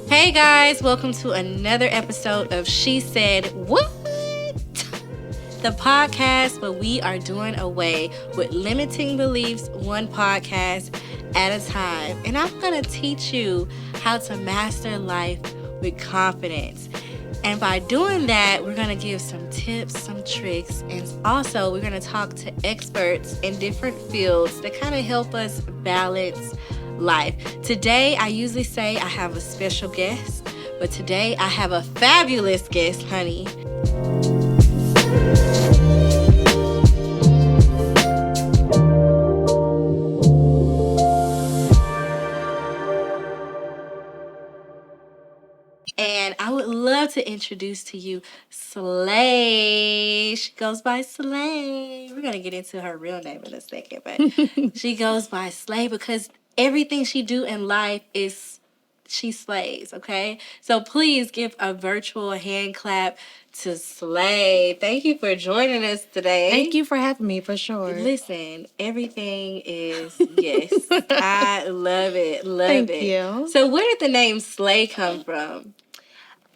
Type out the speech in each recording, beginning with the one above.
Hey guys, welcome to another episode of She Said What? The podcast where we are doing away with limiting beliefs one podcast at a time. And I'm going to teach you how to master life with confidence. And by doing that, we're going to give some tips, some tricks, and also we're going to talk to experts in different fields that kind of help us balance life. Today, I usually say I have a special guest, but today I have a fabulous guest, honey. And I would love to introduce to you S.H.E. She goes by S.H.E. We're going to get into her real name in a second, but she goes by S.H.E. because everything she do in life is she slays, okay? So please give a virtual hand clap to S.H.E. Thank you for joining us today. Thank you for having me, for sure. Listen, everything is, yes. I love it, Thank you. So where did the name S.H.E. come from?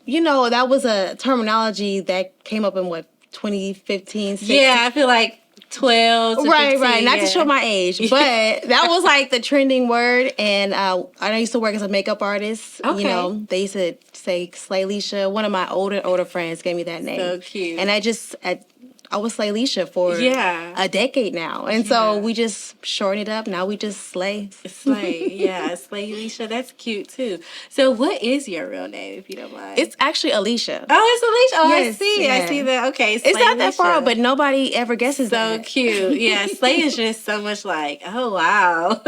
You know, that was a terminology that came up in, 2015, 16? Yeah, I feel like 12 to 15. Right. Not to show my age, but that was like the trending word. And I used to work as a makeup artist. Okay. You know, they used to say S.H.E. One of my older friends gave me that name. So cute. And I was S.H.E. for a decade now. And so we just shortened it up. Now we just slay. Slay, yeah. S.H.E. That's cute too. So what is your real name, if you don't mind? It's actually Alicia. Oh, it's Alicia. Oh, yes, I see. Yeah. I see that. Okay, it's not that far, but nobody ever guesses so that. Cute. Yeah, Slay is just so much like, oh, wow.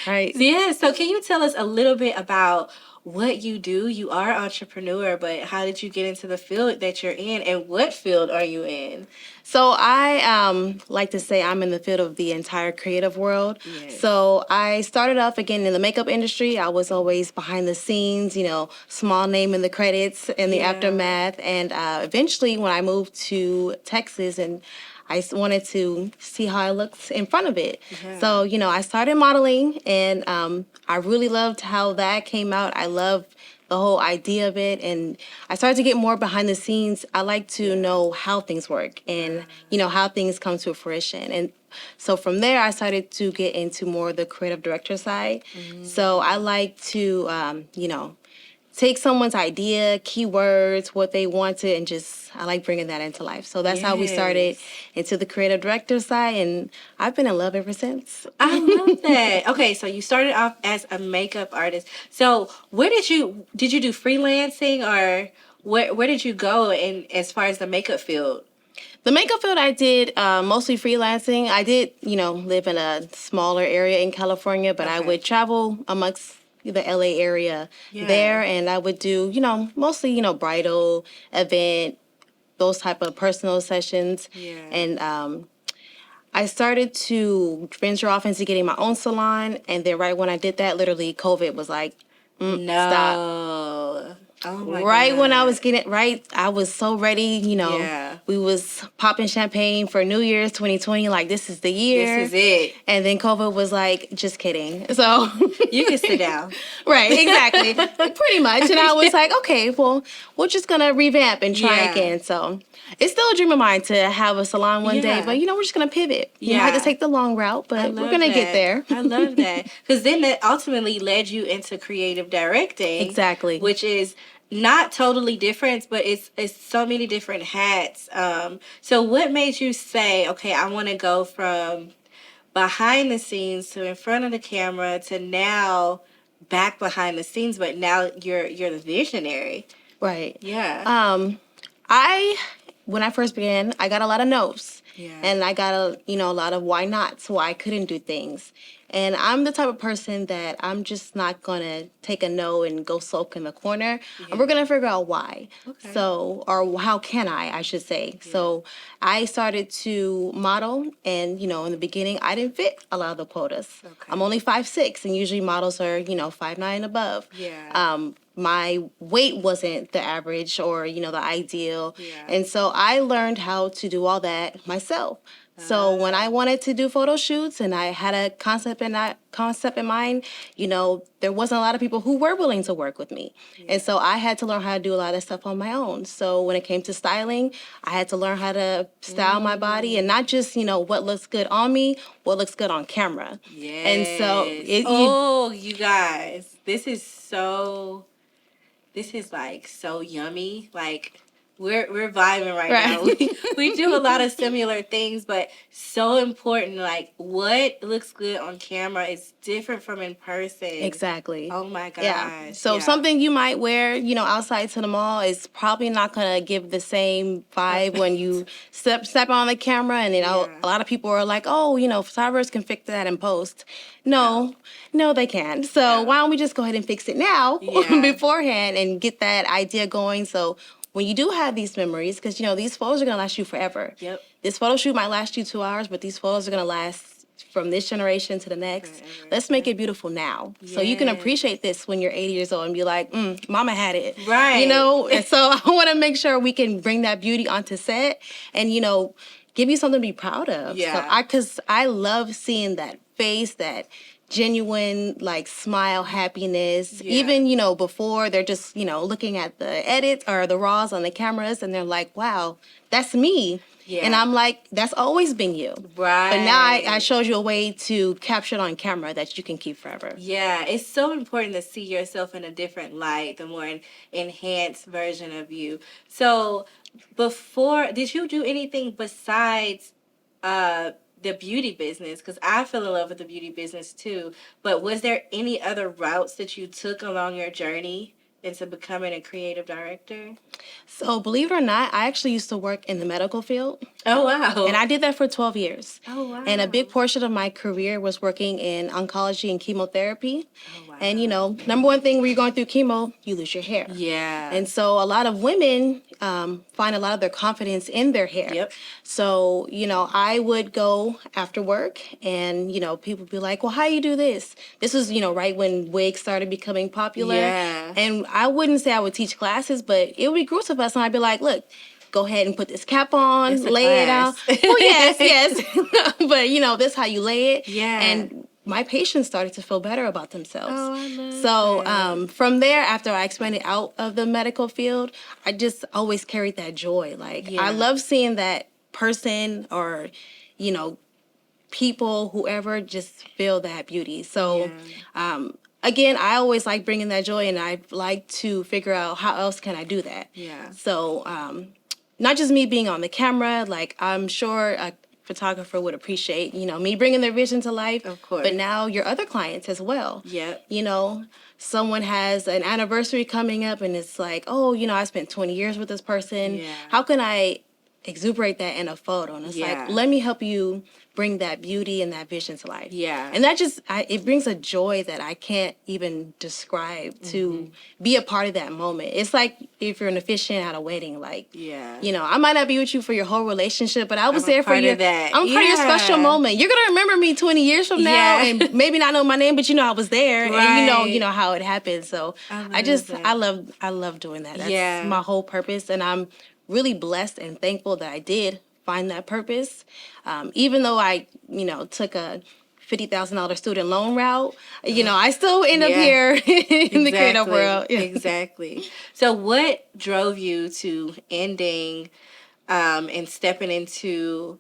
Right. Yeah, so can you tell us a little bit about what you do? You are an entrepreneur, but how did you get into the field that you're in, and what field are you in? So I like to say I'm in the field of the entire creative world. Yes. So I started off again in the makeup industry. I was always behind the scenes, small name in the credits and the aftermath. And eventually when I moved to Texas and I wanted to see how I looked in front of it. Yeah. So, I started modeling and I really loved how that came out. I love the whole idea of it, and I started to get more behind the scenes. I like to know how things work and how things come to fruition. And so from there I started to get into more the creative director side. So I like to take someone's idea, keywords, what they wanted, and I like bringing that into life. So that's how we started into the creative director side, and I've been in love ever since. I love that. Okay, so you started off as a makeup artist. So where did you do freelancing, or where did you go in as far as the makeup field? The makeup field, I did mostly freelancing. I did, live in a smaller area in California, but I would travel amongst the LA area there, and I would do, mostly, bridal, event, those type of personal sessions. Yeah. And I started to venture off into getting my own salon, and then right when I did that, literally COVID was like, stop. Oh my right God. When I was getting I was so ready, we was popping champagne for New Year's 2020, like this is the year. This is it. And then COVID was like, just kidding. So you can sit down. Right, exactly. Pretty much. And I was like, okay, well, we're just gonna revamp and try again. So it's still a dream of mine to have a salon one day, but we're just gonna pivot. You have to take the long route, but we're gonna get there. I love that. Because then that ultimately led you into creative directing. Exactly. Which is not totally different, but it's so many different hats. So what made you say, okay, I want to go from behind the scenes to in front of the camera to now back behind the scenes, but now you're the visionary? Right. Yeah. When I first began, I got a lot of no's. Yeah. And I got a lot of why nots, why I couldn't do things. And I'm the type of person that I'm just not going to take a no and go sulk in the corner. Yeah. We're going to figure out why. Okay. So, or how can I should say. Yeah. So I started to model, and, in the beginning, I didn't fit a lot of the quotas. Okay. I'm only 5'6", and usually models are, 5'9" and above. Yeah. My weight wasn't the average or, the ideal. Yeah. And so I learned how to do all that myself. So when I wanted to do photo shoots and I had a concept in mind, there wasn't a lot of people who were willing to work with me. Yeah. And so I had to learn how to do a lot of stuff on my own. So when it came to styling, I had to learn how to style my body, and not just, what looks good on me, what looks good on camera. Yes. And so you guys, this is like so yummy. Like we're vibing right now. We do a lot of similar things, but so important. Like what looks good on camera is different from in person. Exactly. Oh my gosh. Yeah. So something you might wear, outside to the mall is probably not gonna give the same vibe when you step on the camera. And a lot of people are like, oh, photographers can fix that in post. No, they can't. So why don't we just go ahead and fix it now beforehand and get that idea going? So when you do have these memories, because, these photos are going to last you forever. Yep. This photo shoot might last you 2 hours, but these photos are going to last from this generation to the next. Forever. Let's make it beautiful now. Yes. So you can appreciate this when you're 80 years old and be like, mama had it. Right. And so I want to make sure we can bring that beauty onto set and, give you something to be proud of. Yeah. Because I love seeing that face, that genuine smile, happiness. Even before they're just looking at the edits or the raws on the cameras and they're like, wow, that's me. And I'm like, that's always been you. Right. But now I showed you a way to capture it on camera that you can keep forever. Yeah, it's so important to see yourself in a different light, the more enhanced version of you. So before, did you do anything besides the beauty business? Because I fell in love with the beauty business too. But was there any other routes that you took along your journey into becoming a creative director? So believe it or not, I actually used to work in the medical field. Oh, wow. And I did that for 12 years. Oh, wow. And a big portion of my career was working in oncology and chemotherapy. Oh, wow. And, number one thing when you're going through chemo, you lose your hair. Yeah. And so a lot of women find a lot of their confidence in their hair. Yep. So, I would go after work and, people would be like, well, how you do this? This was, right when wigs started becoming popular. Yeah. And I wouldn't say I would teach classes, but it would be groups of us. And I'd be like, look, go ahead and put this cap on, lay it out. Oh, yes. But, this is how you lay it. Yeah. And my patients started to feel better about themselves. Oh, I love So from there, after I expanded out of the medical field, I just always carried that joy. I love seeing that person or, people, whoever, just feel that beauty. So, again, I always like bringing that joy, and I like to figure out how else can I do that. Yeah. So, not just me being on the camera, I'm sure a photographer would appreciate, me bringing their vision to life. Of course. But now your other clients as well. Yeah. Someone has an anniversary coming up and it's like, oh, I spent 20 years with this person. Yeah. How can I exuberate that in a photo? And it's like, let me help you bring that beauty and that vision to life. Yeah. And that it brings a joy that I can't even describe to be a part of that moment. It's like if you're an officiant at a wedding, I might not be with you for your whole relationship, but I was there for you. I'm part of your special moment. You're going to remember me 20 years from now and maybe not know my name, but I was there and you know how it happened. So I love doing that. That's my whole purpose. And I'm really blessed and thankful that I did find that purpose. Even though I, took a $50,000 student loan route, I still end up here in the creative world. Yeah. Exactly. So what drove you to ending and stepping into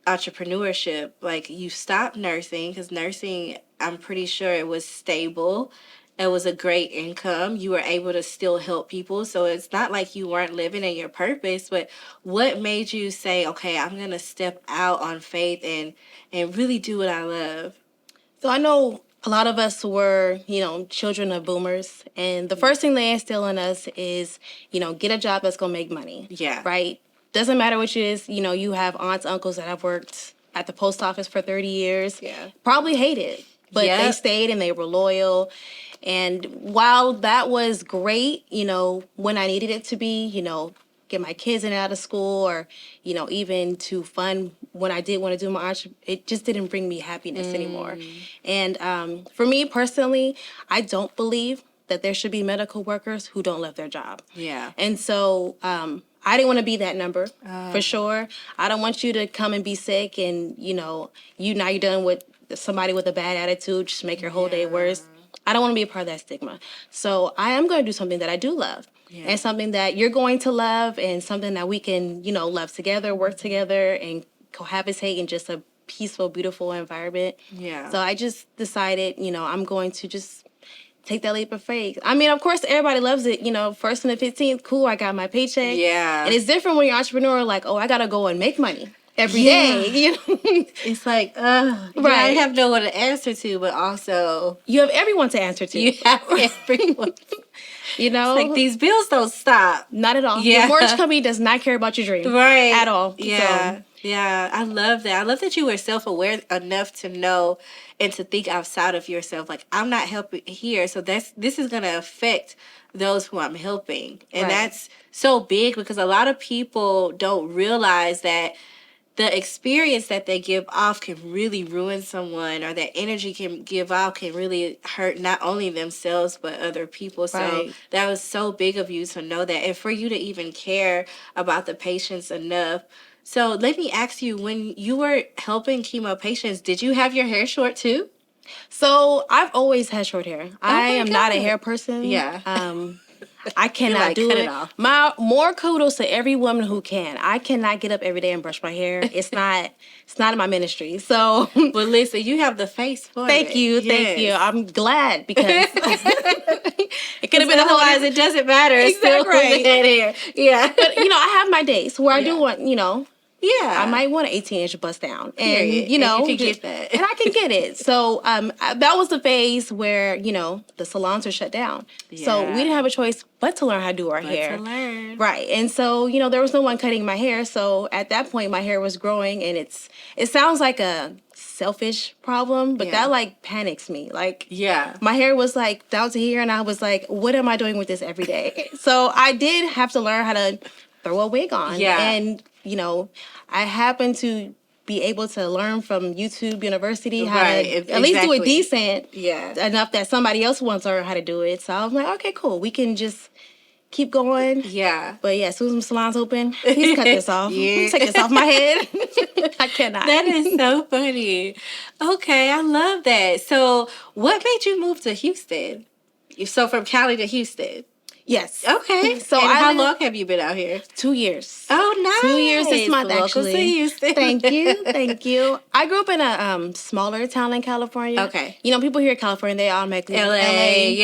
entrepreneurship? You stopped nursing, because nursing, I'm pretty sure it was stable. It was a great income. You were able to still help people. So it's not like you weren't living in your purpose, but what made you say, okay, I'm going to step out on faith and really do what I love? So I know a lot of us were, children of boomers. And the first thing they instill in us is, get a job that's going to make money. Yeah. Right? Doesn't matter which is, you have aunts, uncles that have worked at the post office for 30 years. Yeah. Probably hate it, but they stayed and they were loyal. And while that was great, when I needed it to be, get my kids in and out of school or, even to fund when I did want to do my art, it just didn't bring me happiness anymore. And for me personally, I don't believe that there should be medical workers who don't love their job. Yeah. And so I didn't want to be that number for sure. I don't want you to come and be sick and, now you're done with somebody with a bad attitude, just make your whole day worse. I don't want to be a part of that stigma. So I am going to do something that I do love and something that you're going to love and something that we can, love together, work together and cohabitate in just a peaceful, beautiful environment. Yeah. So I just decided, I'm going to just take that leap of faith. I mean, of course, everybody loves it. First and the 15th, cool, I got my paycheck. Yeah. And it's different when you're an entrepreneur, like, oh, I got to go and make money every day. It's like, right. I have no one to answer to, but also... You have everyone to answer to. You have everyone. It's like, these bills don't stop. Not at all. Yeah. Your mortgage company does not care about your dream. Right. At all. Yeah. So. Yeah, I love that. I love that you were self-aware enough to know and to think outside of yourself. Like, I'm not helping here, so this is going to affect those who I'm helping. And that's so big because a lot of people don't realize that the experience that they give off can really ruin someone, or that energy can give off can really hurt not only themselves but other people. So that was so big of you to know that, and for you to even care about the patients enough. So let me ask you, when you were helping chemo patients, did you have your hair short too? So I've always had short hair. I am not a hair person. Yeah. I cannot do it. More kudos to every woman who can. I cannot get up every day and brush my hair. It's not in my ministry. So, but listen, you have the face for it. Thank you. I'm glad because it could have been otherwise it doesn't matter. It's exactly still head hair. Yeah. But I have my days where I do want, Yeah, I might want an 18-inch bust down, and you can get that, and I can get it. So that was the phase where the salons were shut down, so we didn't have a choice but to learn how to do our hair. Right, and so there was no one cutting my hair. So at that point, my hair was growing, and it sounds like a selfish problem, but that like panics me. Like my hair was like down to here, and I was like, what am I doing with this every day? So I did have to learn how to throw a wig on, and I happen to be able to learn from YouTube University how to at least do it decent enough that somebody else wants to learn how to do it. So I was like, okay, cool. We can just keep going. Yeah. But as soon as the salon's open, please cut this off. Please take this off my head. I cannot. That is so funny. Okay, I love that. So what made you move to Houston? So from Cali to Houston? Yes. Okay. So how long have you been out here? 2 years. Oh, nice. 2 years this month, actually. Welcome to Houston. Thank you. I grew up in a smaller town in California. Okay. People hear California, they automatically LA,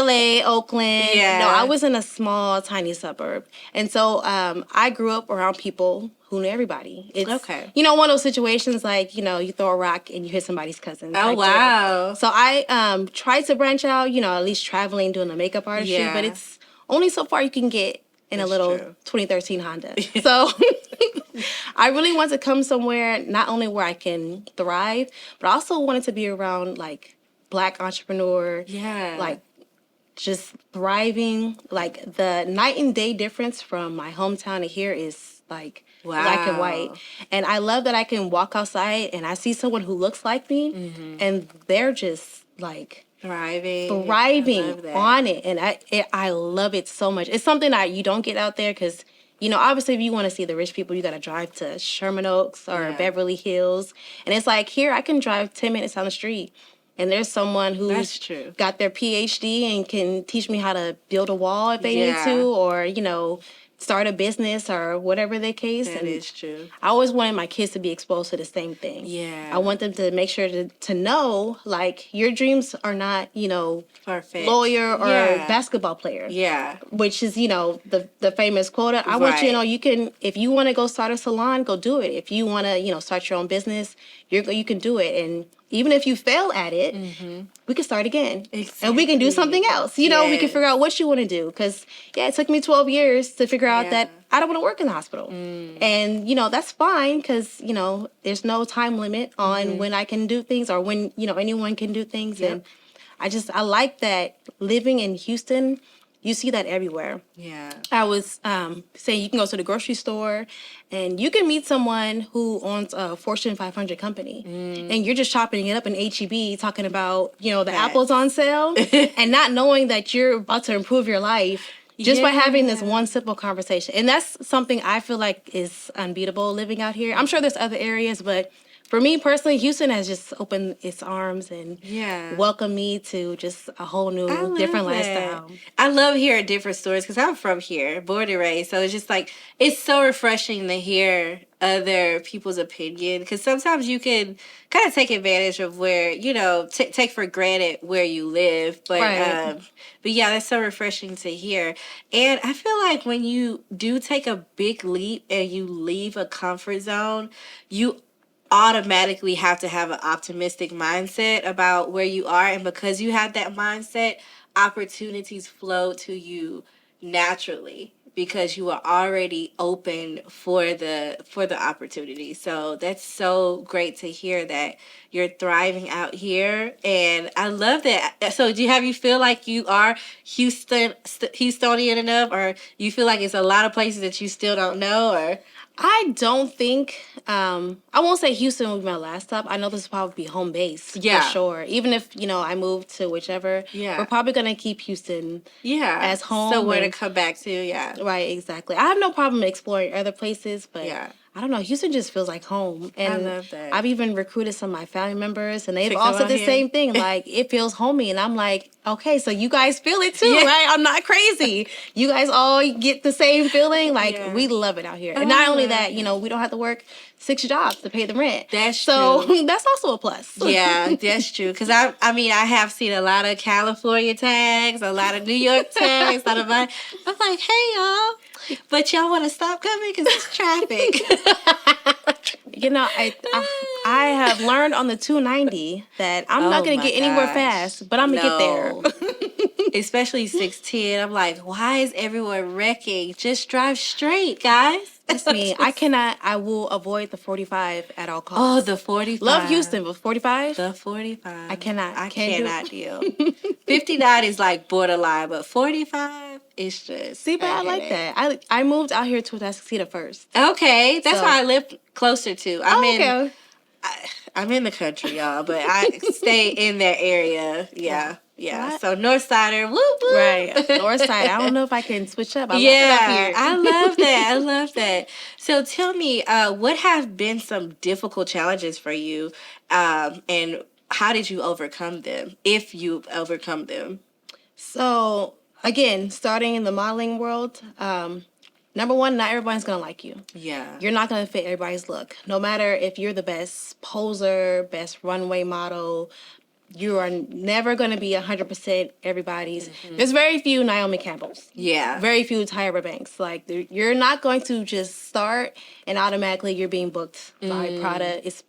LA, Oakland. Yeah. No, I was in a small, tiny suburb. And so I grew up around people who knew everybody. It's, one of those situations like, you throw a rock and you hit somebody's cousin. Oh, wow. So I tried to branch out, at least traveling, doing the makeup artistry, but it's only so far you can get in a little 2013 Honda. So I really want to come somewhere, not only where I can thrive, but I also wanted to be around like Black entrepreneur, like just thriving. Like the night and day difference from my hometown to here is like black and white. And I love that I can walk outside and I see someone who looks like me and they're just like thriving on it. And I love it so much. It's something that you don't get out there because, obviously if you want to see the rich people, you got to drive to Sherman Oaks or Beverly Hills. And it's like here I can drive 10 minutes down the street. And there's someone who's got their PhD and can teach me how to build a wall if they need to, or, start a business or whatever the case. That is true. I always wanted my kids to be exposed to the same thing. Yeah. I want them to make sure to know, like, your dreams are not, perfect lawyer or basketball player. Yeah. Which is, the famous quote. I want you to know you can, if you want to go start a salon, go do it. If you want to, start your own business, you can do it. And even if you fail at it, we can start again. Exactly. And we can do something else. We can figure out what you want to do. Because, it took me 12 years to figure out that I don't want to work in the hospital. And, that's fine because, there's no time limit on when I can do things or when, anyone can do things. And I like that living in Houston, you see that everywhere. Yeah. I was saying you can go to the grocery store and you can meet someone who owns a Fortune 500 company. And you're just chopping it up in H-E-B talking about, the apples on sale and not knowing that you're about to improve your life just by having this one simple conversation. And that's something I feel like is unbeatable living out here. I'm sure there's other areas, but for me personally, Houston has just opened its arms and welcomed me to just a whole new, different lifestyle. I love hearing different stories because I'm from here, born and raised. So it's just like, it's so refreshing to hear other people's opinion, because sometimes you can kind of take advantage of where, you know, take for granted where you live. But yeah, that's so refreshing to hear. And I feel like when you do take a big leap and you leave a comfort zone, you automatically have to have an optimistic mindset about where you are. And because you have that mindset, opportunities flow to you naturally because you are already open for the opportunity. So that's so great to hear that you're thriving out here, and I love that. So do you feel like you are Houstonian enough, or you feel like it's a lot of places that you still don't know? Or I don't think, I won't say Houston will be my last stop. I know this will probably be home base for sure. Even if, you know, I move to whichever, we're probably going to keep Houston as home. So where to come back to, Right, exactly. I have no problem exploring other places, but I don't know. Houston just feels like home. And I love that. I've even recruited some of my family members, and they've all said the same thing. Like, it feels homey. And I'm like, okay, so you guys feel it too, right? I'm not crazy. You guys all get the same feeling. Like, we love it out here. And not only that, you know, we don't have to work 6 jobs to pay the rent. That's true. So that's also a plus. Yeah, that's true. Because I mean, I have seen a lot of California tags, a lot of New York tags, a lot of I'm like, hey, y'all. But y'all want to stop coming because it's traffic. You know, I have learned on the 290 that I'm not going to get anywhere fast, but I'm going to get there. Especially 610. I'm like, why is everyone wrecking? Just drive straight, guys. That's me. I will avoid the 45 at all costs. Oh, the 45. Love Houston, but 45? The 45. I cannot deal. 59 is like borderline, but 45 is just. See, but I like that. I moved out here to Tuskegee first. Okay, that's why I live closer to. I'm in the country, y'all, but I stay in that area. Yeah. So Northsider, whoop whoop. Right, Northside. I don't know if I can switch up. I love it I love that. I love that. So tell me, what have been some difficult challenges for you, and how did you overcome them, if you've overcome them? So again, starting in the modeling world, number one, not everybody's going to like you. Yeah. You're not going to fit everybody's look. No matter if you're the best poser, best runway model, you are never going to be 100% everybody's. There's very few Naomi Campbells. Yeah. Very few Tyra Banks. Like, you're not going to just start and automatically you're being booked by Prada. It's,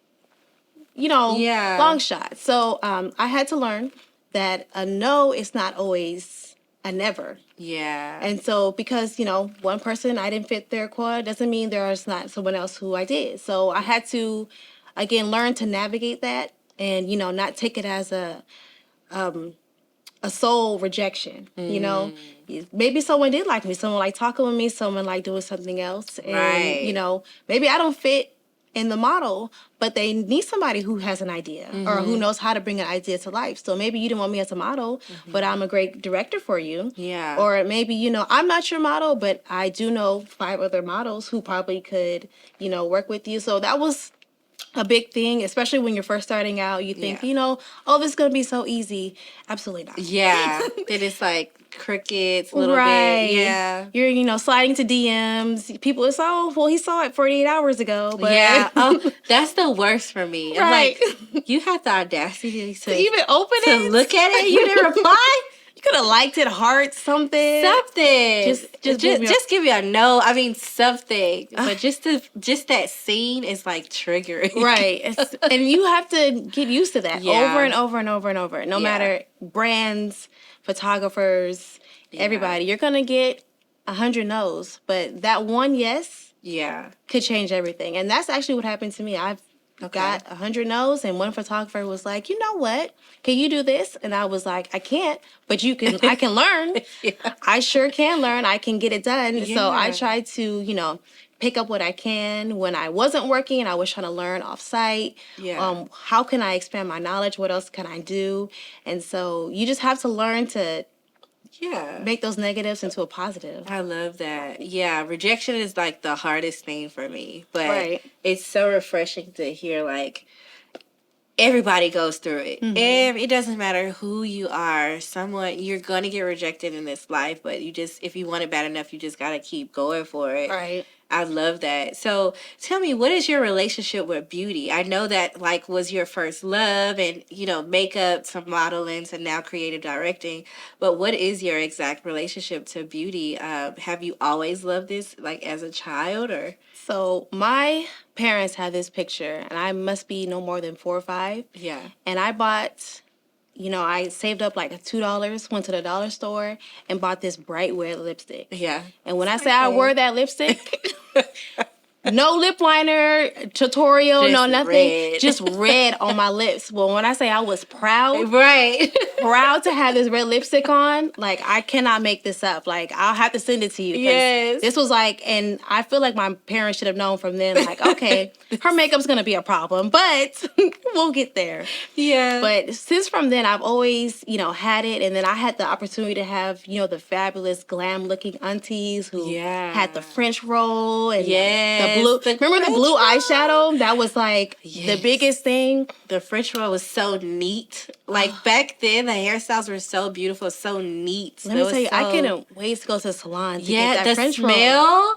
you know, long shot. So I had to learn that a no is not always a never. Yeah. And so because, you know, one person, I didn't fit their quota, doesn't mean there's not someone else who I did. So I had to, again, learn to navigate that and, you know, not take it as a soul rejection, you know. Maybe someone did like me, someone like talking with me, someone like doing something else. And, you know, maybe I don't fit in the model, but they need somebody who has an idea or who knows how to bring an idea to life. So maybe you didn't want me as a model, but I'm a great director for you. Yeah. Or maybe, you know, I'm not your model, but I do know 5 other models who probably could, you know, work with you. So that was a big thing, especially when you're first starting out. You think, you know, oh, this is going to be so easy. Absolutely not. Yeah. Then it's like crickets a little bit. Yeah. You're, you know, sliding to DMs. People, it's, oh, well, he saw it 48 hours ago. But that's the worst for me. Right. Like, you have the audacity to even open it. To look at it. You didn't reply. You could have liked it, heart, something. Just give me a no. I mean, something. But just that scene is like triggering. Right. And you have to get used to that over and over and over and over. No matter brands, photographers, everybody. You're going to get 100 no's. But that one yes could change everything. And that's actually what happened to me. I've got 100 no's, and one photographer was like, you know what? Can you do this? And I was like, I can't, but I can learn. I sure can learn. I can get it done. So I tried to, you know, pick up what I can when I wasn't working and I was trying to learn off site. How can I expand my knowledge? What else can I do? And so you just have to learn to make those negatives into a positive. I love that. Yeah, rejection is like the hardest thing for me, but Right. it's so refreshing to hear like everybody goes through it. It doesn't matter who you are. Someone you're gonna get rejected in this life, but if you want it bad enough, you just gotta keep going for it. Right. I love that. So tell me, what is your relationship with beauty? I know that like was your first love and makeup, some modeling, and now creative directing. But what is your exact relationship to beauty? Have you always loved this like as a child or? So my parents had this picture, and I must be no more than 4 or 5. Yeah. And I bought, I saved up like $2, went to the dollar store, and bought this bright red lipstick. Yeah. And when I say I wore that lipstick, no lip liner tutorial, Just no nothing. red. Just red on my lips. Well, when I say I was proud, Right. proud to have this red lipstick on, like I cannot make this up. Like I'll have to send it to you. Yes. This was like, and I feel like my parents should have known from then, like, okay, her makeup's gonna be a problem, but we'll get there. Yeah. But since from then, I've always, had it. And then I had the opportunity to have, the fabulous glam looking aunties who had the French roll and the blue. Remember the blue eyeshadow? That was like the biggest thing. The French roll was so neat. Like back then, the hairstyles were so beautiful, so neat. Let me tell you, I couldn't wait to go to the salon to get that the French smell roll.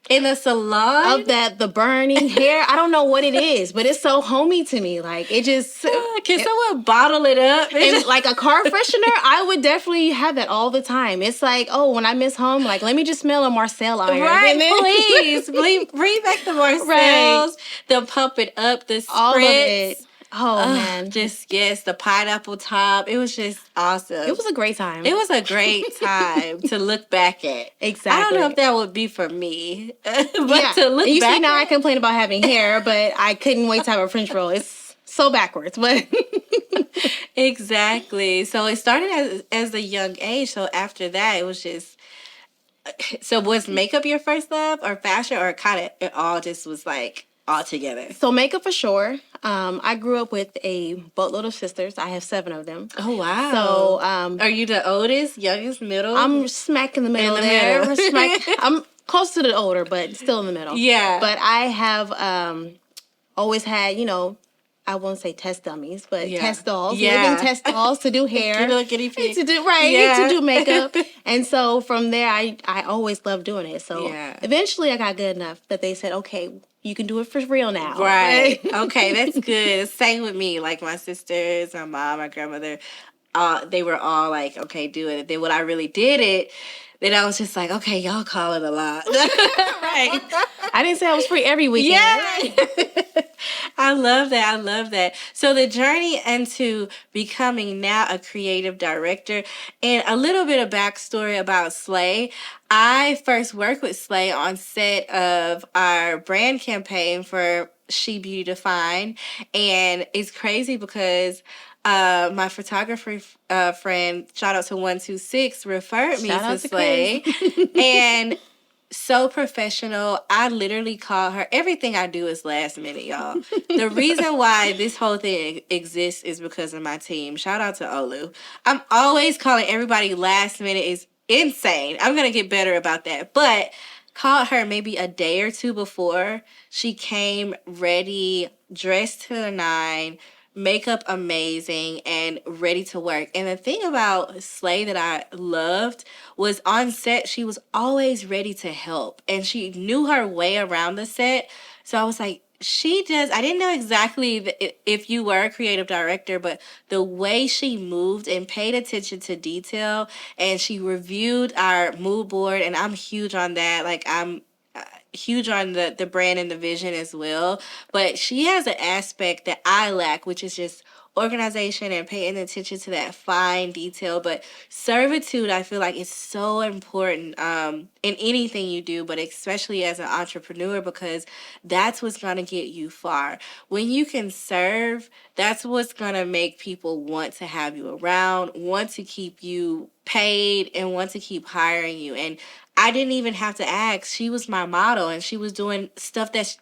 In the salon Of the burning hair. I don't know what it is, but it's so homey to me. Like it just can someone bottle it up? And like a car freshener, I would definitely have that all the time. It's like, oh, when I miss home, like let me just smell a Marcel iron. Right, please. Bring back the Marcels, the pump it up, the spritz. All of it. Oh, man. The pineapple top. It was just awesome. It was a great time. It was a great time to look back at. Exactly. I don't know if that would be for me. But to look you back see, now I complain about having hair, but I couldn't wait to have a French roll. It's so backwards, but... Exactly. So it started as a young age. So after that, it was just... So was makeup your first love or fashion, or kind of it all just was like all together? So makeup for sure. I grew up with a boatload of sisters. I have 7 of them. Oh, wow. So are you the oldest, youngest, middle? I'm smack in the middle there. I'm close to the older, but still in the middle. Yeah. But I have always had, I won't say test dummies, but test dolls. Yeah. Living test dolls to do hair. Guinea pig. To do makeup. And so from there, I always loved doing it. So eventually I got good enough that they said, okay, you can do it for real now. Right. Okay, that's good. Same with me. Like my sisters, my mom, my grandmother, they were all like, okay, do it. And then when I really did it, then I was just like, okay, y'all call it a lot. Right. I didn't say I was free every weekend. Yeah. I love that. I love that. So the journey into becoming now a creative director, and a little bit of backstory about S.H.E. I first worked with S.H.E on set of our brand campaign for She Beauty Defined. And it's crazy because my photographer friend, shout out to 126, referred me to S.H.E. And so professional. I literally call her. Everything I do is last minute, y'all. The reason why this whole thing exists is because of my team. Shout out to Olu. I'm always calling everybody last minute. Is insane. I'm going to get better about that. But called her maybe a day or two before. She came ready, dressed to the 9, makeup amazing, and ready to work. And the thing about S.H.E that I loved was on set, she was always ready to help. And she knew her way around the set. So I was like, I didn't know exactly if you were a creative director, but the way she moved and paid attention to detail, and she reviewed our mood board, and I'm huge on that. Like I'm huge on the brand and the vision as well. But she has an aspect that I lack, which is just organization and paying attention to that fine detail. But servitude, I feel like, is so important in anything you do, but especially as an entrepreneur, because that's what's going to get you far. When you can serve, that's what's going to make people want to have you around, want to keep you paid, and want to keep hiring you. And I didn't even have to ask. She was my model, and she was doing stuff that's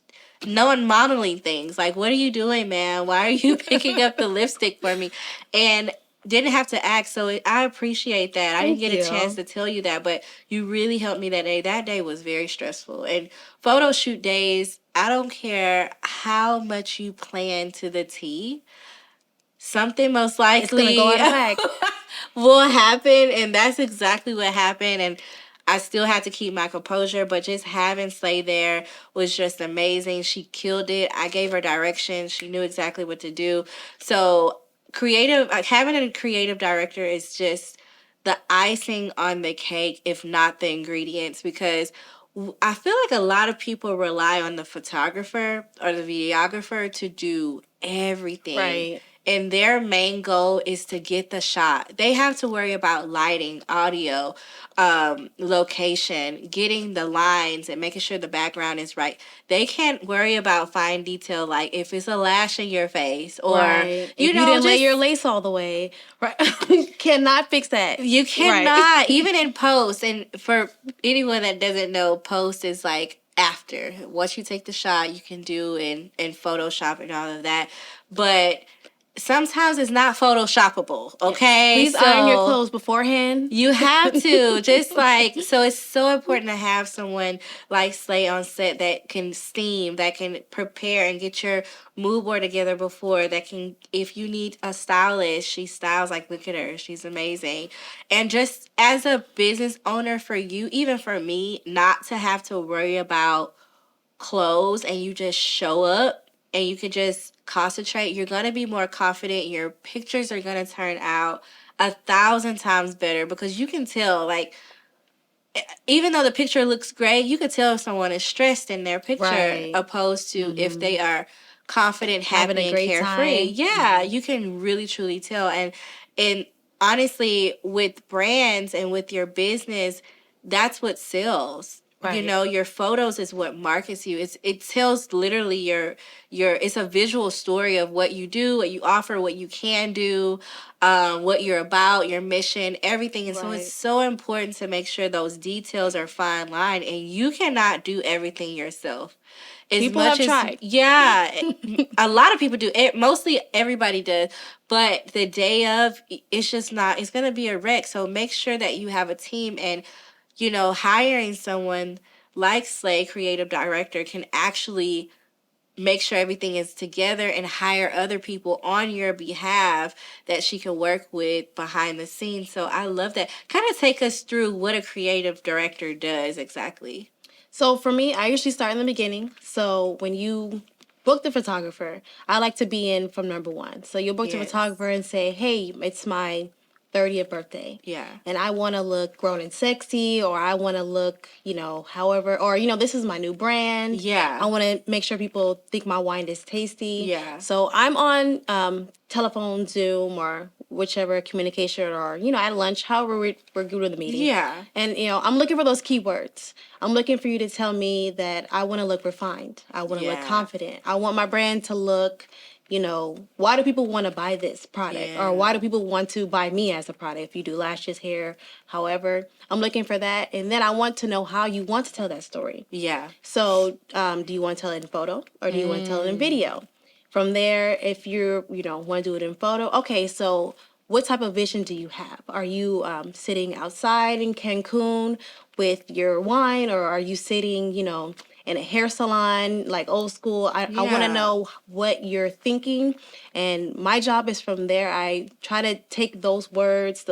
modeling things. Like, what are you doing, man? Why are you picking up the lipstick for me? And didn't have to ask. So I appreciate that. I didn't Thank get a chance you. to tell you that, but you really helped me that day. That day was very stressful. And photo shoot days, I don't care how much you plan to the T, something most It's gonna go likely out of whack. will happen. And that's exactly what happened. And I still had to keep my composure, but just having Slay there was just amazing. She killed it. I gave her direction. She knew exactly what to do. So creative, like having a creative director is just the icing on the cake, if not the ingredients, because I feel like a lot of people rely on the photographer or the videographer to do everything. Right. And their main goal is to get the shot. They have to worry about lighting, audio, location, getting the lines, and making sure the background is right. They can't worry about fine detail like if it's a lash in your face or Right. you If you know didn't lay just your lace all the way, right? Cannot fix that. you Right. cannot even in post. And for anyone that doesn't know, post is like after once you take the shot, you can do in Photoshop and all of that, but sometimes it's not photoshoppable, okay? Please iron your clothes beforehand. You have to. Just like, so it's so important to have someone like Slay on set that can steam, that can prepare and get your mood board together before, that can, if you need a stylist, she styles, like, look at her. She's amazing. And just as a business owner for you, even for me, not to have to worry about clothes and you just show up and you can just concentrate, you're going to be more confident. Your pictures are going to turn out 1,000 times better because you can tell, like, even though the picture looks great, you could tell if someone is stressed in their picture Right. opposed to if they are confident, Having happy, a and great carefree. time. Yeah, you can really truly tell. And honestly, with brands and with your business, that's what sells. You Right. know, your photos is what markets you. It tells literally your it's a visual story of what you do, what you offer, what you can do, what you're about, your mission, everything. And so it's Right. so important to make sure those details are fine line. And you cannot do everything yourself. As People much have as tried. yeah, a lot of people do. Mostly everybody does. But the day of, it's just not. It's gonna be a wreck. So make sure that you have a team, and you know, hiring someone like Slay, creative director, can actually make sure everything is together and hire other people on your behalf that she can work with behind the scenes. So I love that. Kind of take us through what a creative director does exactly. So for me, I usually start in the beginning. So when you book the photographer, I like to be in from number one. So you'll book the Yes. photographer and say, hey, it's my 30th birthday. Yeah. And I want to look grown and sexy, or I want to look, however, or, this is my new brand. Yeah. I want to make sure people think my wine is tasty. Yeah. So I'm on telephone, Zoom, or whichever communication, or, at lunch, however we're good with the meeting. Yeah. And, I'm looking for those keywords. I'm looking for you to tell me that I want to look refined. I want to look Yeah. confident. I want my brand to look, why do people want to buy this product? Yeah. Or why do people want to buy me as a product? If you do lashes, hair, however, I'm looking for that. And then I want to know how you want to tell that story. Yeah. So do you want to tell it in photo or do you want to tell it in video? From there, if you're, want to do it in photo, okay, so what type of vision do you have? Are you sitting outside in Cancun with your wine, or are you sitting, in a hair salon, like old school? I want to Yeah. know what you're thinking. And my job is from there, I try to take those words,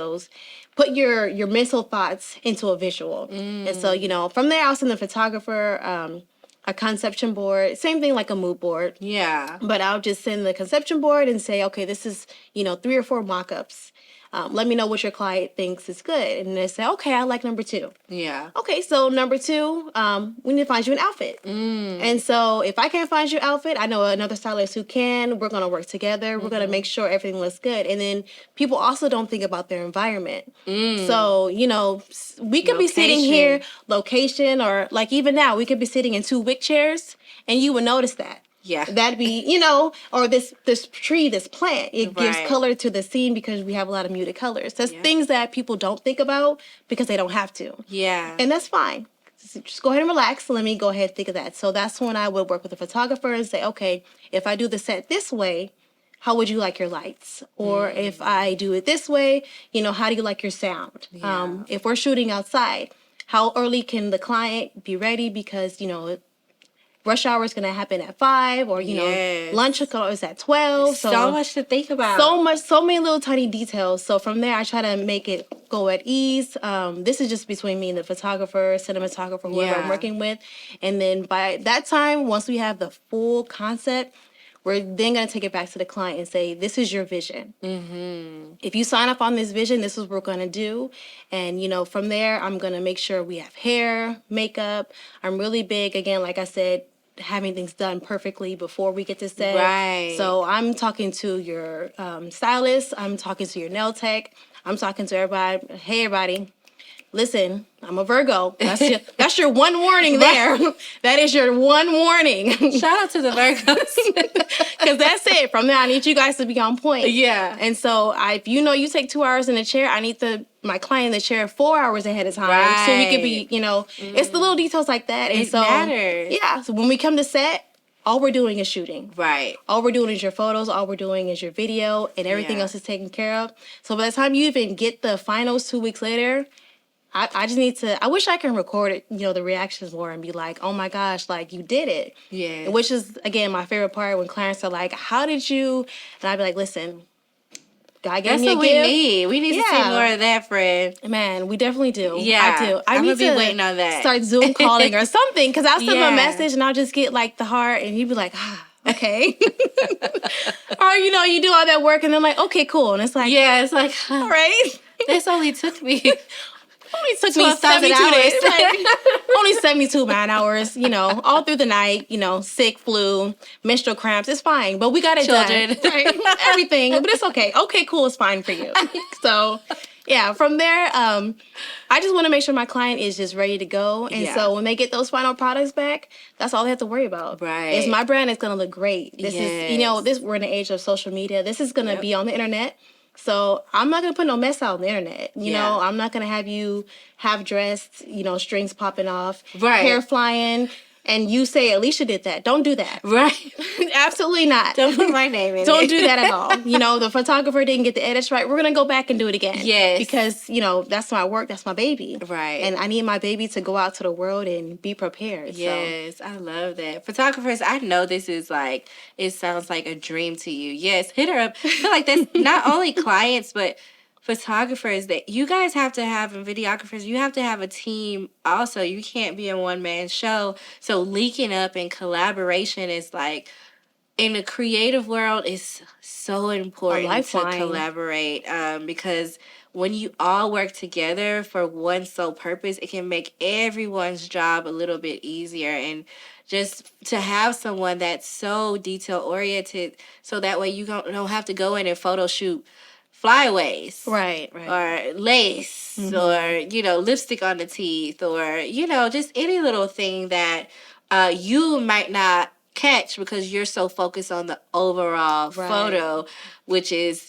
put your mental thoughts into a visual. And so, from there, I'll send the photographer a conception board, same thing like a mood board. Yeah. But I'll just send the conception board and say, okay, this is, 3 or 4 mock-ups. Let me know what your client thinks is good. And they say, okay, I like number 2. Yeah. Okay, so number 2, we need to find you an outfit. And so if I can't find you an outfit, I know another stylist who can. We're going to work together. We're going to make sure everything looks good. And then people also don't think about their environment. So, we could be sitting here, location, or like even now, we could be sitting in 2 wick chairs, and you would notice that. Yeah. That'd be, or this tree, this plant, it gives Right. color to the scene because we have a lot of muted colors. That's things that people don't think about because they don't have to. Yeah. And that's fine. Just go ahead and relax. Let me go ahead and think of that. So that's when I would work with a photographer and say, okay, if I do the set this way, how would you like your lights? Or if I do it this way, how do you like your sound? Yeah. If we're shooting outside, how early can the client be ready? Because, rush hour is going to happen at 5, or, Yes. lunch is at 12. So much to think about. So many little tiny details. So from there, I try to make it go at ease. This is just between me and the photographer, cinematographer, whoever I'm working with. And then by that time, once we have the full concept, we're then going to take it back to the client and say, this is your vision. If you sign up on this vision, this is what we're going to do. And, from there, I'm going to make sure we have hair, makeup. I'm really big, again, like I said, having things done perfectly before we get to set. Right. So I'm talking to your stylist. I'm talking to your nail tech. I'm talking to everybody. Hey, everybody. Listen, I'm a Virgo. That's your one warning there. That is your one warning. Shout out to the Virgos. Because that's it. From there, I need you guys to be on point. Yeah. And so if you take 2 hours in the chair, I need my client in the chair 4 hours ahead of time. Right. So we could be, it's the little details like that. And it matters. Yeah. So when we come to set, all we're doing is shooting. Right. All we're doing is your photos. All we're doing is your video, and everything else is taken care of. So by the time you even get the finals 2 weeks later, I just need to, I wish I can record it, the reactions more and be like, oh my gosh, like you did it. Yeah. Which is, again, my favorite part when clients are like, how did you? And I'd be like, listen, God gave me a gift. That's what we need. We need to see more of that, friend. Man, we definitely do. Yeah. I do. I'm need going to to be waiting on that. Start Zoom calling or something, because I'll send him a message and I'll just get like the heart, and he'd be like, okay. Or, you do all that work and then like, okay, cool. And it's like, yeah, it's like, all right. This only took me only took me 72 days. Only 72 man hours, all through the night, sick, flu, menstrual cramps. It's fine, but we got it done. Right? Everything, but it's okay. Okay, cool, it's fine for you. So, yeah, from there, I just want to make sure my client is just ready to go. And so when they get those final products back, that's all they have to worry about. Right. Is my brand is going to look great. This is, we're in the age of social media. This is going to be on the internet. So I'm not going to put no mess out on the internet. You know, I'm not going to have you half dressed, strings popping off, hair flying, and you say, Alicia did that. Don't do that. Right. Absolutely not. Don't put my name in it. Don't do that at all. The photographer didn't get the edits right. We're going to go back and do it again. Yes. Because, that's my work. That's my baby. Right. And I need my baby to go out to the world and be prepared. Yes, I love that. Photographers, I know this is like, it sounds like a dream to you. Yes, hit her up. I feel like that's not only clients, but photographers that you guys have to have, and videographers, you have to have a team also. You can't be a one-man show. So linking up and collaboration is like, in the creative world, is so important to collaborate, because when you all work together for one sole purpose, it can make everyone's job a little bit easier. And just to have someone that's so detail oriented, so that way you don't have to go in and photo shoot flyaways, right, or lace, or lipstick on the teeth, or just any little thing that you might not catch because you're so focused on the overall photo, which is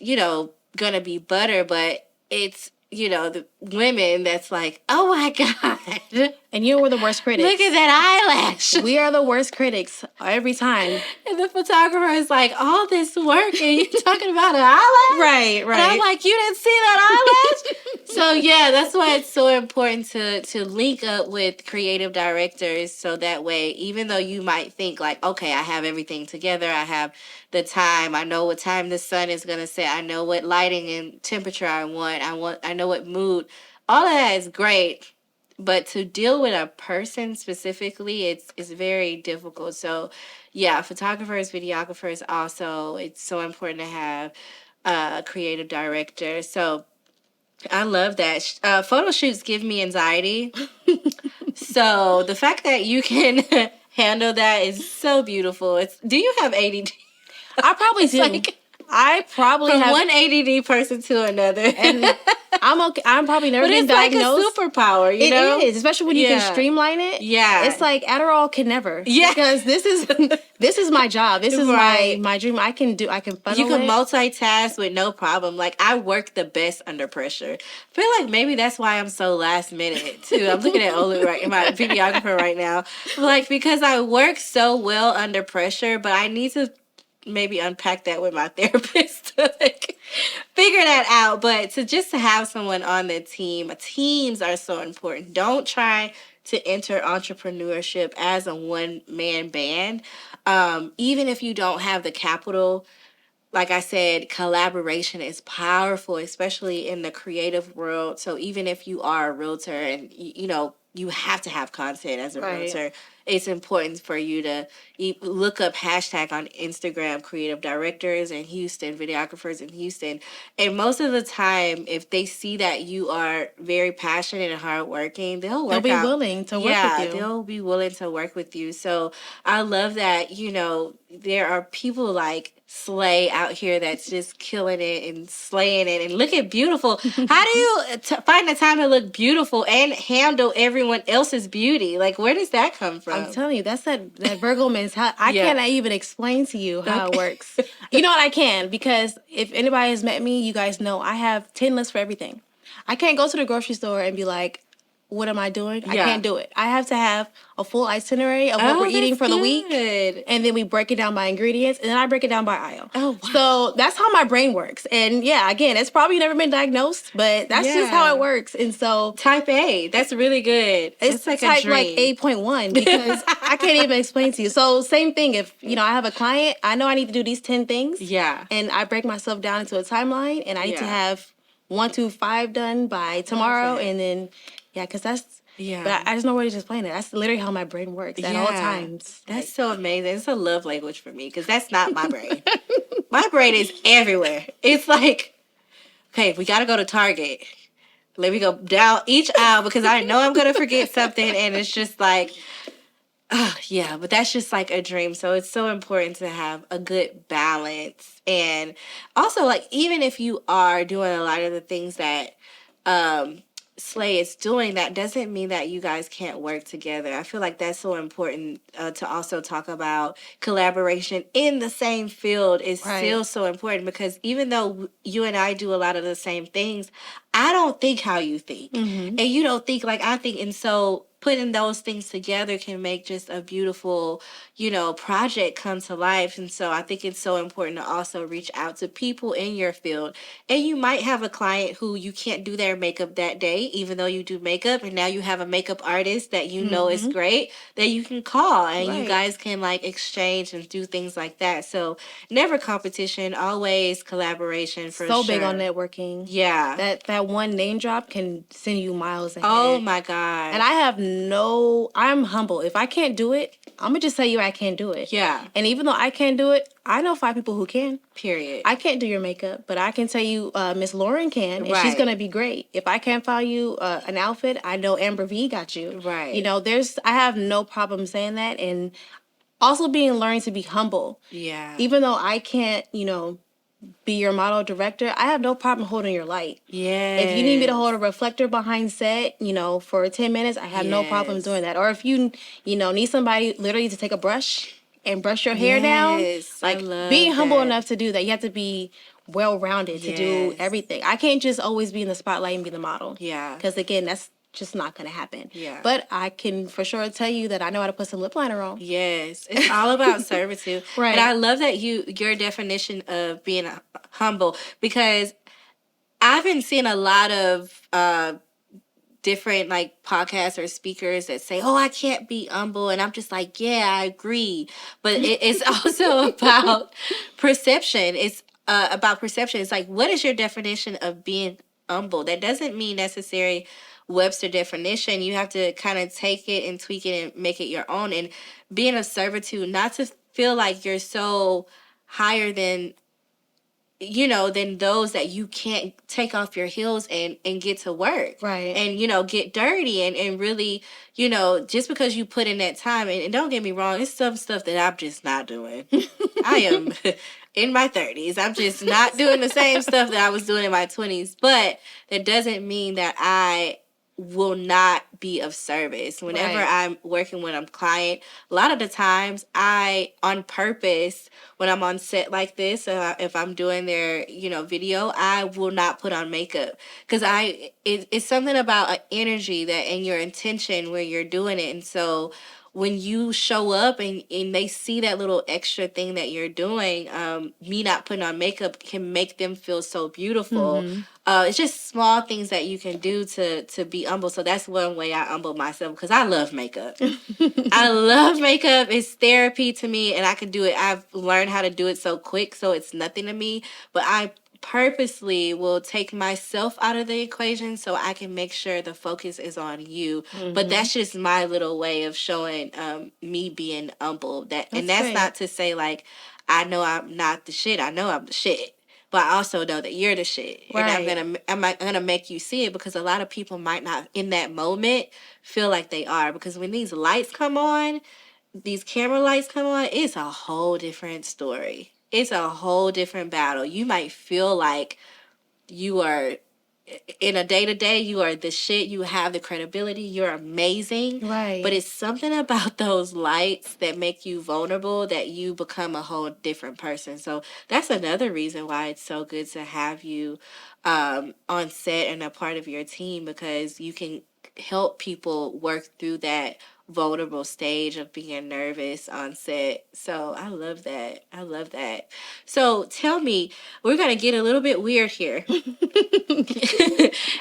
gonna be butter, but it's the women that's like, oh my God. And we're the worst critics. Look at that eyelash. We are the worst critics every time. And the photographer is like, all this work and you're talking about an eyelash? Right. And I'm like, you didn't see that eyelash? So yeah, that's why it's so important to link up with creative directors, so that way, even though you might think like, okay, I have everything together, I have the time, I know what time the sun is gonna set, I know what lighting and temperature I know what mood, all of that is great. But to deal with a person specifically, it's very difficult. So, yeah, photographers, videographers also, it's so important to have a creative director. So, I love that. Photo shoots give me anxiety. So, the fact that you can handle that is so beautiful. Do you have ADD? I probably do. I probably from have one ADD person to another, and I'm okay. I'm probably never been diagnosed. It's like a superpower, you know. It is, especially when you can streamline it. Yeah, it's like Adderall can never. Yeah, because this is my job. This is my dream. I can funnel. You can multitask with no problem. Like, I work the best under pressure. I feel like maybe that's why I'm so last minute too. I'm looking at Olu my videographer right now. Like, because I work so well under pressure, but I need to maybe unpack that with my therapist to like figure that out. But to have someone on the team, teams are so important. Don't try to enter entrepreneurship as a one man band. Even if you don't have the capital, like I said, collaboration is powerful, especially in the creative world. So even if you are a realtor and you have to have content as a realtor, it's important for you to look up hashtag on Instagram creative directors in Houston, videographers in Houston. And most of the time, if they see that you are very passionate and hardworking, they'll be willing to work with you. They'll be willing to work with you. So I love that, there are people like S.H.E out here that's just killing it and slaying it and looking beautiful. How do you find the time to look beautiful and handle everyone else's beauty? Like, where does that come from? I'm telling you, that's that Virgo mentality. I cannot even explain to you how it works. You know what? I can, because if anybody has met me, you guys know I have 10 lists for everything. I can't go to the grocery store and be like, what am I doing? I can't do it. I have to have a full itinerary of what we're eating for the week. And then we break it down by ingredients, and then I break it down by aisle. Oh, wow. So that's how my brain works. And yeah, again, it's probably never been diagnosed, but that's just how it works. And so type A, that's really good. It's like type like 8.1 because I can't even explain to you. So same thing. If I have a client, I know I need to do these 10 things. Yeah. And I break myself down into a timeline, and I need to have 1 to 5 done by tomorrow, and then. Yeah, because that's... Yeah. But I just know where to explain it. That's literally how my brain works at all times. That's so amazing. It's a love language for me because that's not my brain. My brain is everywhere. It's like, okay, we got to go to Target. Let me go down each aisle because I know I'm going to forget something. And it's just like, yeah, but that's just like a dream. So it's so important to have a good balance. And also, like, even if you are doing a lot of the things that... S.H.E is doing, that doesn't mean that you guys can't work together. I feel like that's so important to also talk about collaboration in the same field is still so important, because even though you and I do a lot of the same things, I don't think how you think, and you don't think like I think, and so putting those things together can make just a beautiful, project come to life. And so I think it's so important to also reach out to people in your field. And you might have a client who you can't do their makeup that day, even though you do makeup, and now you have a makeup artist that you know is great that you can call, and you guys can like exchange and do things like that. So never competition, always collaboration. For so big on networking. Yeah. That one name drop can send you miles ahead. Oh my God. And I'm humble. If I can't do it, I'm gonna just tell you I can't do it. Yeah. And even though I can't do it, I know 5 people who can. Period. I can't do your makeup, but I can tell you Miss Lauren can, and she's gonna be great. If I can't find you an outfit, I know Amber V got you. Right. I have no problem saying that, and also learning to be humble. Yeah. Even though I can't, be your model director, I have no problem holding your light. Yeah. If you need me to hold a reflector behind set, for 10 minutes, I have no problem doing that. Or if you, need somebody literally to take a brush and brush your hair down, like being humble enough to do that. You have to be well-rounded to do everything. I can't just always be in the spotlight and be the model. Yeah. Because again, that's just not going to happen. Yeah. But I can for sure tell you that I know how to put some lip liner on. Yes. It's all about servitude. Right. And I love that your definition of being humble, because I've been seeing a lot of different like podcasts or speakers that say, oh, I can't be humble. And I'm just like, yeah, I agree. But it's also about perception. It's about perception. It's like, what is your definition of being humble? That doesn't mean necessary Webster definition. You have to kind of take it and tweak it and make it your own. And being of servitude, not to feel like you're so higher than than those that you can't take off your heels and get to work. Right. And, get dirty and really, just because you put in that time, and don't get me wrong, it's some stuff that I'm just not doing. I am in my 30s. I'm just not doing the same stuff that I was doing in my 20s. But that doesn't mean that I will not be of service. Whenever I'm working with a client, a lot of the times I, on purpose, when I'm on set like this, if I'm doing their, video, I will not put on makeup, because it's something about an energy that and your intention where you're doing it. And so when you show up and they see that little extra thing that you're doing, me not putting on makeup can make them feel so beautiful. It's just small things that you can do to be humble. So that's one way I humble myself, because I love makeup. I love makeup. It's therapy to me, and I can do it. I've learned how to do it so quick, so it's nothing to me. But I purposely will take myself out of the equation so I can make sure the focus is on you. But that's just my little way of showing me being humble. That's great. not to say like I know I'm not the shit. I know I'm the shit. But I also know that you're the shit. Right. And I'm gonna make you see it, because a lot of people might not in that moment feel like they are. Because when these lights come on, these camera lights come on, it's a whole different story. It's a whole different battle. You might feel like you are in a day-to-day, you are the shit, you have the credibility, you're amazing. Right. But it's something about those lights that make you vulnerable that you become a whole different person. So that's another reason why it's so good to have you on set and a part of your team, because you can help people work through that vulnerable stage of being nervous on set. So I love that. I love that. So tell me, we're going to get a little bit weird here.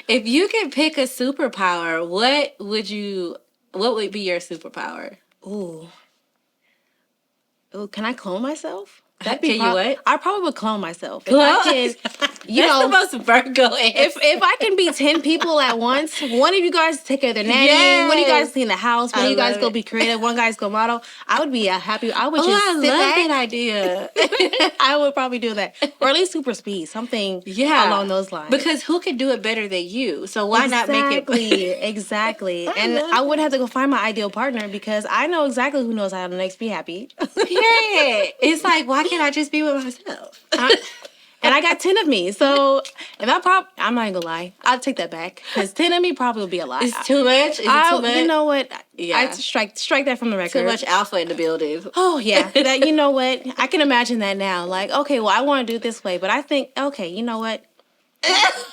If you could pick a superpower, what would be your superpower? Ooh, can I clone myself? Can you what? I probably would clone myself. If Well, I can, that's the most Virgo answer. if I can be 10 people at once, one of you guys take care of their nanny, one of you guys clean the house, one of you guys go be creative, one guy's go model, I would be happy. I would just sit love back. that idea. I would probably do that. Or at least super speed, something along those lines. Because who can do it better than you? So why not make it? Exactly. And I would have to go find my ideal partner, because I know exactly who knows how to make me happy. Period. It's like, why can't I just be with myself? And I got 10 of me. So if I'm not even gonna lie. I'll take that back. Because 10 of me probably would be a lot. It's too much? Is it too much? You know what? Yeah. I strike that from the record. Too much alpha in the building. Oh, yeah. That, you know what? I can imagine that now. Like, okay, well, I want to do it this way. But I think, okay, you know what?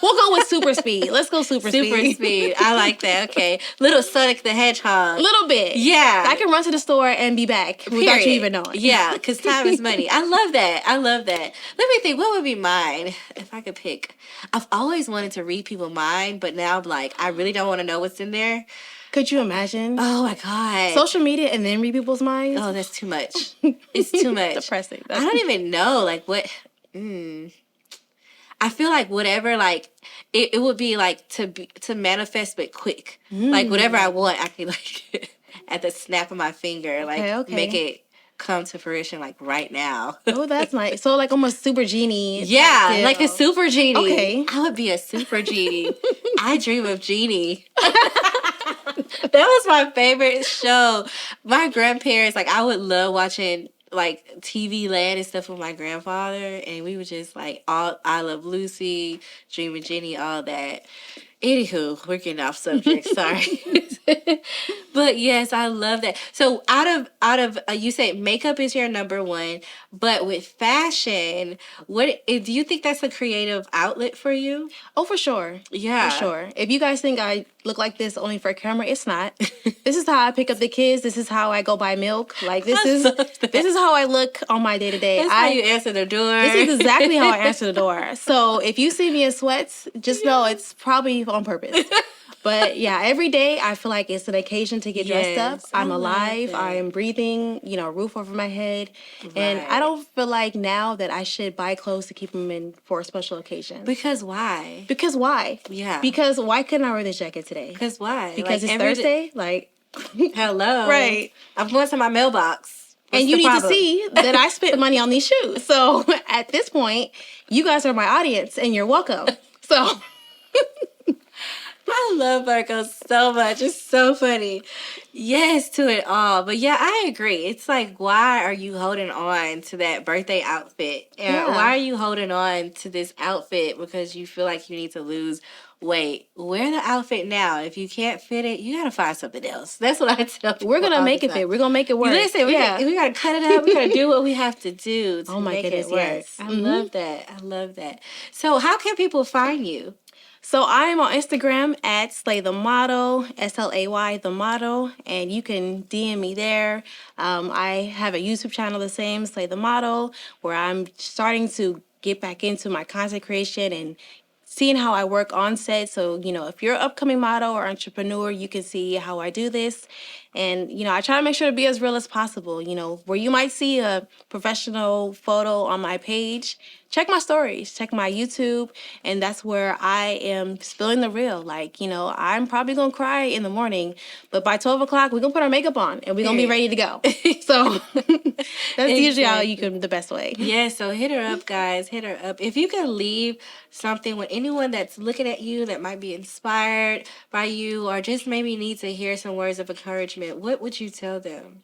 We'll go with super speed. Let's go super speed. Super speed. I like that. Okay. Little Sonic the Hedgehog. A little bit. Yeah. I can run to the store and be back without you even knowing. Yeah, because time is money. I love that. I love that. Let me think. What would be mine if I could pick? I've always wanted to read people's mind, but now I'm like, I really don't want to know what's in there. Could you imagine? Oh, my God. Social media and then read people's minds? Oh, that's too much. It's too much. Depressing. I don't even know, like, what... I feel like whatever, like, it would be like to manifest, but quick. Like whatever I want, I can like at the snap of my finger, like make it come to fruition, like right now. Oh, that's nice. So like almost super genie. Yeah, like a super genie. Okay, I would be a super genie. I dream of Genie. That was my favorite show. My grandparents, like, I would love watching like TV Land and stuff with my grandfather, and we were just like all I Love Lucy, Dream of Jenny, all that. Anywho, we're getting off subject. Sorry, but yes, I love that. So out of you say makeup is your number one, but with fashion, what do you think that's a creative outlet for you? Oh, for sure. Yeah, for sure. If you guys think I look like this only for a camera, it's not. This is how I pick up the kids. This is how I go buy milk. Like this is how I look on my day to day. That's how you answer the door. This is exactly how I answer the door. So if you see me in sweats, just know it's probably on purpose. But yeah, every day I feel like it's an occasion to get dressed up. I'm alive. I am breathing, roof over my head. Right. And I don't feel like now that I should buy clothes to keep them in for a special occasion. Because why? Because why? Yeah. Because why couldn't I wear this jacket today? Because why? Because it's Thursday? Like, hello. Right. I'm going to my mailbox. And you need to see that I spent money on these shoes. So at this point, you guys are my audience and you're welcome. So... I love Virgo so much. It's so funny. Yes to it all. But yeah, I agree. It's like, why are you holding on to that birthday outfit? And why are you holding on to this outfit because you feel like you need to lose weight? Wear the outfit now. If you can't fit it, you got to find something else. That's what I tell people. We're going to make it fit. We're going to make it work. Listen, we got to cut it up. We got to do what we have to do to make it work. Yes. I love that. I love that. So how can people find you? So I am on Instagram at Slay the Model, SLAY the Model, and you can DM me there. I have a YouTube channel the same, Slay the Model, where I'm starting to get back into my content creation and seeing how I work on set. So, if you're an upcoming model or entrepreneur, you can see how I do this. And, I try to make sure to be as real as possible. Where you might see a professional photo on my page, check my stories, check my YouTube, and that's where I am spilling the real. Like, I'm probably gonna cry in the morning, but by 12 o'clock, we're gonna put our makeup on and we're gonna be ready to go. So that's usually how you can, the best way. Yeah, so hit her up, guys. Hit her up. If you can leave something with anyone that's looking at you that might be inspired by you or just maybe need to hear some words of encouragement, what would you tell them?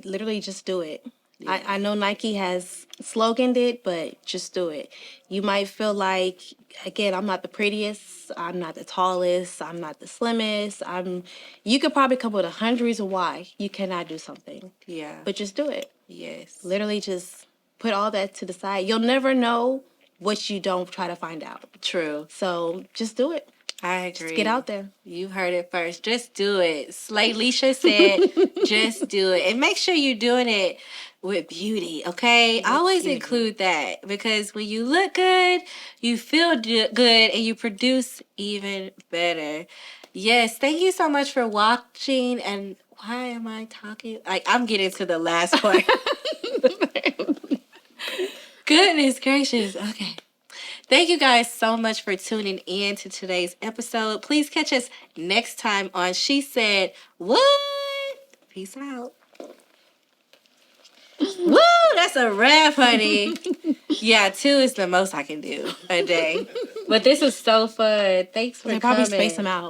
Literally just do it. Yeah. I know Nike has sloganed it, but just do it. You might feel like, again, I'm not the prettiest, I'm not the tallest, I'm not the slimmest. You could probably come up with 100 reasons why you cannot do something. Yeah. But just do it. Yes. Literally just put all that to the side. You'll never know what you don't try to find out. True. So just do it. I agree. Just get out there. You heard it first. Just do it. Slay Leisha said, just do it. And make sure you're doing it with beauty, okay? With always beauty. Include that because when you look good, you feel good, and you produce even better. Yes, thank you so much for watching. And why am I talking? Like, I'm getting to the last part. Goodness gracious. Okay. Thank you guys so much for tuning in to today's episode. Please catch us next time on She Said What? Peace out. Woo! That's a wrap, honey. Yeah, 2 is the most I can do a day. But this is so fun. Thanks for coming. Probably space them out.